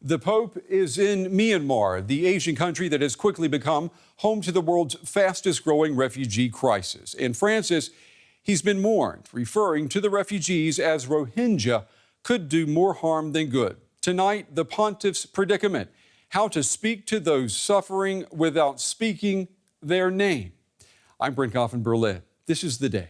The Pope is in Myanmar, the Asian country that has quickly become home to the world's fastest growing refugee crisis. And Francis, he's been warned, referring to the refugees as Rohingya could do more harm than good. Tonight, the pontiff's predicament, how to speak to those suffering without speaking their name. I'm Brent, Goff in Berlin. This is The Day.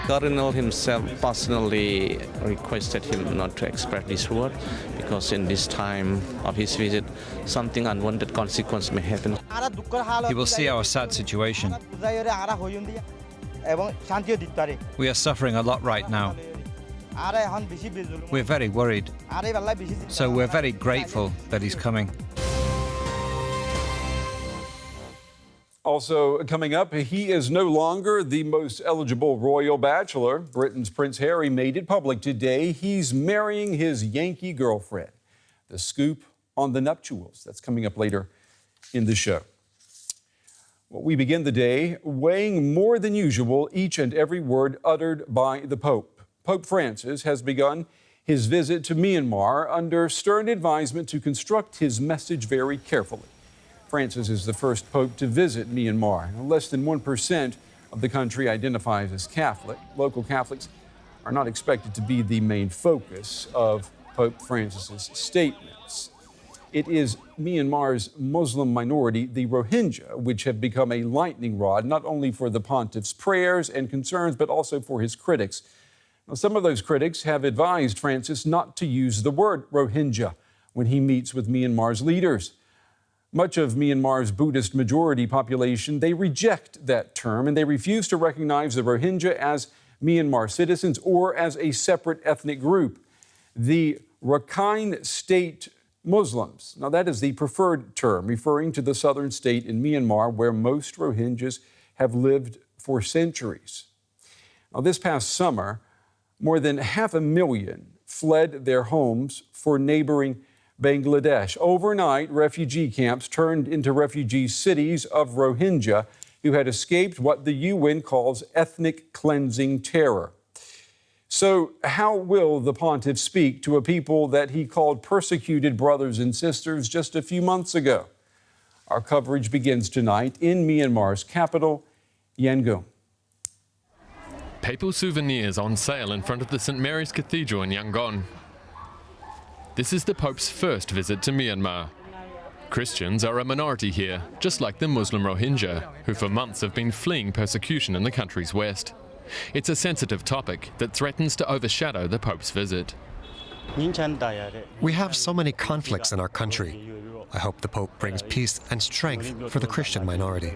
Cardinal himself personally requested him not to express this word because in this time of his visit, something unwanted consequence may happen. He will see our sad situation. We are suffering a lot right now. We're very worried. So we're very grateful that he's coming. Also coming up, he is no longer the most eligible royal bachelor. Britain's Prince Harry made it public today. He's marrying his Yankee girlfriend. The scoop on the nuptials. That's coming up later in the show. Well, we begin the day weighing more than usual each and every word uttered by the Pope. Pope Francis has begun his visit to Myanmar under stern advisement to construct his message very carefully. Francis is the first pope to visit Myanmar. Less than 1% of the country identifies as Catholic. Local Catholics are not expected to be the main focus of Pope Francis's statements. It is Myanmar's Muslim minority, the Rohingya, which have become a lightning rod not only for the pontiff's prayers and concerns, but also for his critics. Now, some of those critics have advised Francis not to use the word Rohingya when he meets with Myanmar's leaders. Much of Myanmar's Buddhist majority population, they reject that term and they refuse to recognize the Rohingya as Myanmar citizens or as a separate ethnic group. The Rakhine State Muslims, now that is the preferred term, referring to the southern state in Myanmar where most Rohingyas have lived for centuries. Now, this past summer, more than 500,000 fled their homes for neighboring Bangladesh. Overnight, refugee camps turned into refugee cities of Rohingya who had escaped what the UN calls ethnic cleansing terror. So how will the pontiff speak to a people that he called persecuted brothers and sisters just a few months ago? Our coverage begins tonight in Myanmar's capital, Yangon. Papal souvenirs on sale in front of the St. Mary's Cathedral in Yangon. This is the Pope's first visit to Myanmar. Christians are a minority here, just like the Muslim Rohingya, who for months have been fleeing persecution in the country's west. It's a sensitive topic that threatens to overshadow the Pope's visit. We have so many conflicts in our country. I hope the Pope brings peace and strength for the Christian minority.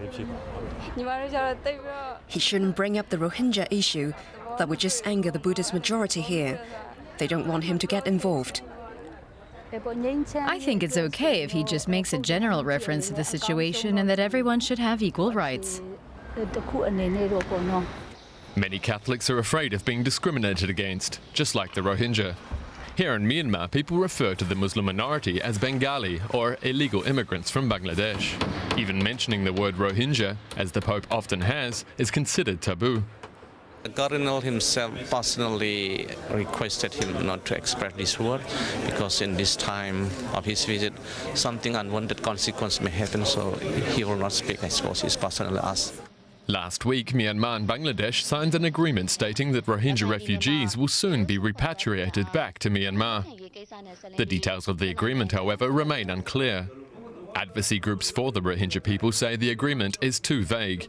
He shouldn't bring up the Rohingya issue. That would just anger the Buddhist majority here. They don't want him to get involved. I think it's okay if he just makes a general reference to the situation and that everyone should have equal rights. Many Catholics are afraid of being discriminated against, just like the Rohingya. Here in Myanmar, people refer to the Muslim minority as Bengali or illegal immigrants from Bangladesh. Even mentioning the word Rohingya, as the Pope often has, is considered taboo. The Cardinal himself personally requested him not to express this word because in this time of his visit, something unwanted consequence may happen, so he will not speak. I suppose he's personally asked. Last week, Myanmar and Bangladesh signed an agreement stating that Rohingya refugees will soon be repatriated back to Myanmar. The details of the agreement, however, remain unclear. Advocacy groups for the Rohingya people say the agreement is too vague.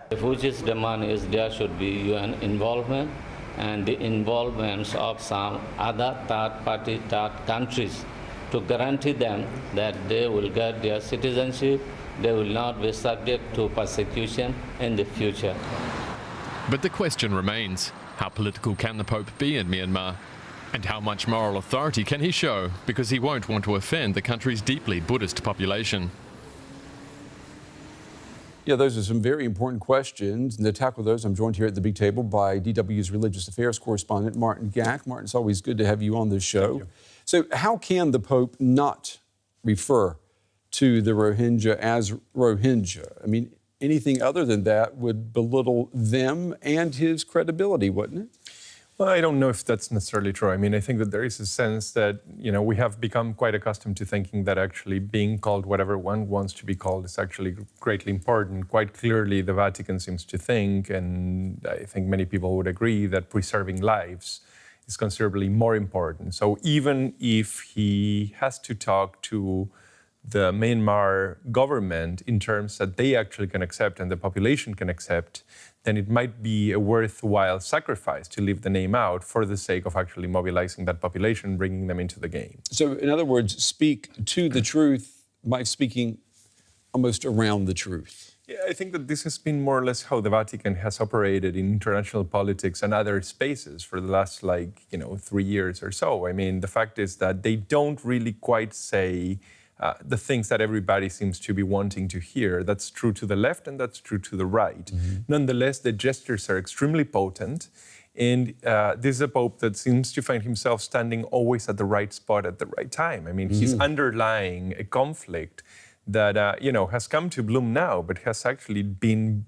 The refugees' demand is there should be UN involvement and the involvement of some other third-party countries to guarantee them that they will get their citizenship, they will not be subject to persecution in the future. But the question remains, how political can the Pope be in Myanmar? And how much moral authority can he show, because he won't want to offend the country's deeply Buddhist population? Yeah, those are some very important questions. And to tackle those, I'm joined here at the big table by DW's religious affairs correspondent, Martin Gack. Martin, it's always good to have you on this show. So how can the Pope not refer to the Rohingya as Rohingya. I mean, anything other than that would belittle them and his credibility, wouldn't it? Well, I don't know if that's necessarily true. I mean, I think that there is a sense that, we have become quite accustomed to thinking that actually being called whatever one wants to be called is actually greatly important. Quite clearly, the Vatican seems to think, and I think many people would agree, that preserving lives is considerably more important. So even if he has to talk to the Myanmar government in terms that they actually can accept and the population can accept, then it might be a worthwhile sacrifice to leave the name out for the sake of actually mobilizing that population, bringing them into the game. So, in other words, speak to the truth by speaking almost around the truth. Yeah, I think that this has been more or less how the Vatican has operated in international politics and other spaces for the last, 3 years or so. I mean, the fact is that they don't really quite say the things that everybody seems to be wanting to hear. That's true to the left and that's true to the right. Mm-hmm. Nonetheless, the gestures are extremely potent. And this is a pope that seems to find himself standing always at the right spot at the right time. I mean, he's underlying a conflict that, has come to bloom now, but has actually been,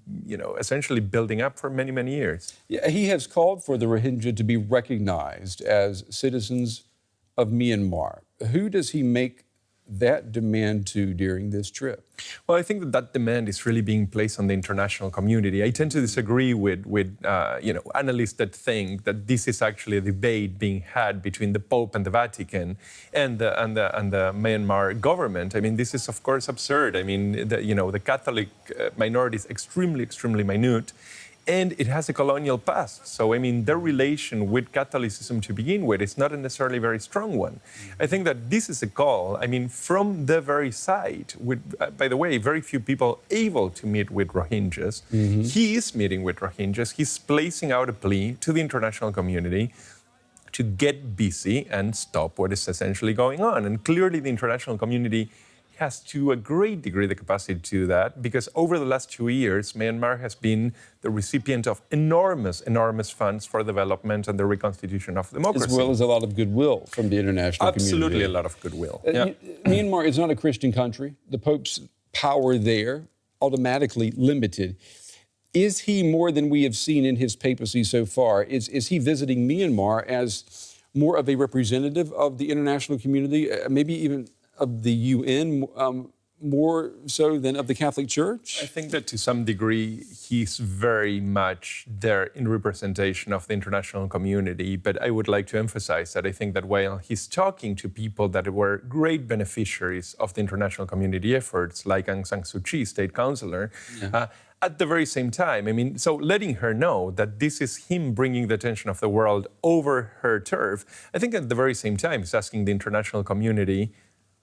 essentially building up for many, many years. Yeah, he has called for the Rohingya to be recognized as citizens of Myanmar. Who does he make that demand to during this trip? Well, I think that demand is really being placed on the international community. I tend to disagree with analysts that think that this is actually a debate being had between the Pope and the Vatican and the Myanmar government. I mean, this is of course absurd. I mean, the Catholic minority is extremely, extremely minute. And it has a colonial past. So, I mean, their relation with Catholicism to begin with is not a necessarily very strong one. I think that this is a call, I mean, from the very side, with, by the way, very few people able to meet with Rohingyas. Mm-hmm. He is meeting with Rohingyas. He's placing out a plea to the international community to get busy and stop what is essentially going on. And clearly the international community has to a great degree the capacity to do that, because over the last 2 years, Myanmar has been the recipient of enormous, enormous funds for development and the reconstitution of democracy. As well as a lot of goodwill from the international community. Absolutely a lot of goodwill. Yeah. Myanmar is not a Christian country. The Pope's power there automatically limited. Is he, more than we have seen in his papacy so far, is he visiting Myanmar as more of a representative of the international community, maybe even of the UN, more so than of the Catholic Church? I think that to some degree, he's very much there in representation of the international community. But I would like to emphasize that I think that while he's talking to people that were great beneficiaries of the international community efforts, like Aung San Suu Kyi, state councillor, at the very same time, I mean, so letting her know that this is him bringing the attention of the world over her turf, I think at the very same time, he's asking the international community,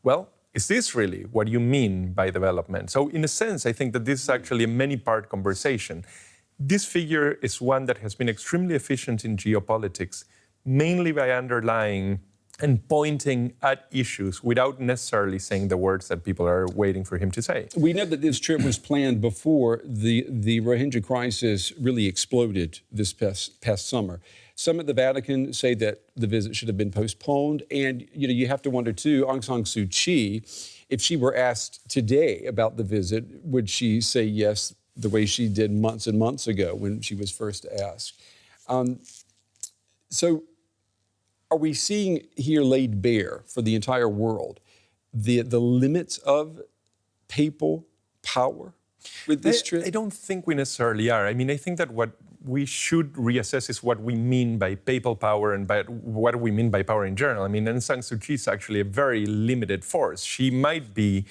well, is this really what you mean by development? So in a sense, I think that this is actually a many-part conversation. This figure is one that has been extremely efficient in geopolitics, mainly by underlying and pointing at issues without necessarily saying the words that people are waiting for him to say. We know that this trip was planned before the Rohingya crisis really exploded this past summer. Some at the Vatican say that the visit should have been postponed. And, you have to wonder, too, Aung San Suu Kyi, if she were asked today about the visit, would she say yes the way she did months and months ago when she was first asked? So are we seeing here laid bare for the entire world the limits of papal power with this trip? I don't think we necessarily are. I mean, I think that what we should reassess is what we mean by papal power and by what we mean by power in general. I mean, Aung San Suu Kyi is actually a very limited force. She might be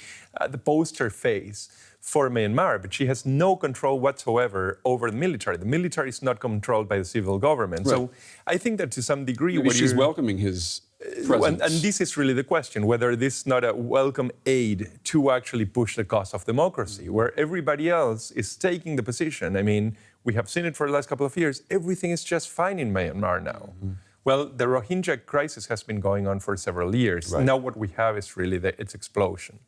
the poster face for Myanmar, but she has no control whatsoever over the military. The military is not controlled by the civil government. Right. So I think that to some degree... Maybe she's welcoming his presence. And this is really the question, whether this is not a welcome aid to actually push the cause of democracy, where everybody else is taking the position. I mean, we have seen it for the last couple of years. Everything is just fine in Myanmar now. Mm-hmm. Well, the Rohingya crisis has been going on for several years. Right. Now what we have is really its explosion.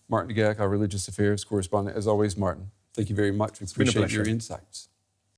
Martin Gak, our religious affairs correspondent. As always, Martin, thank you very much. We appreciate your insights.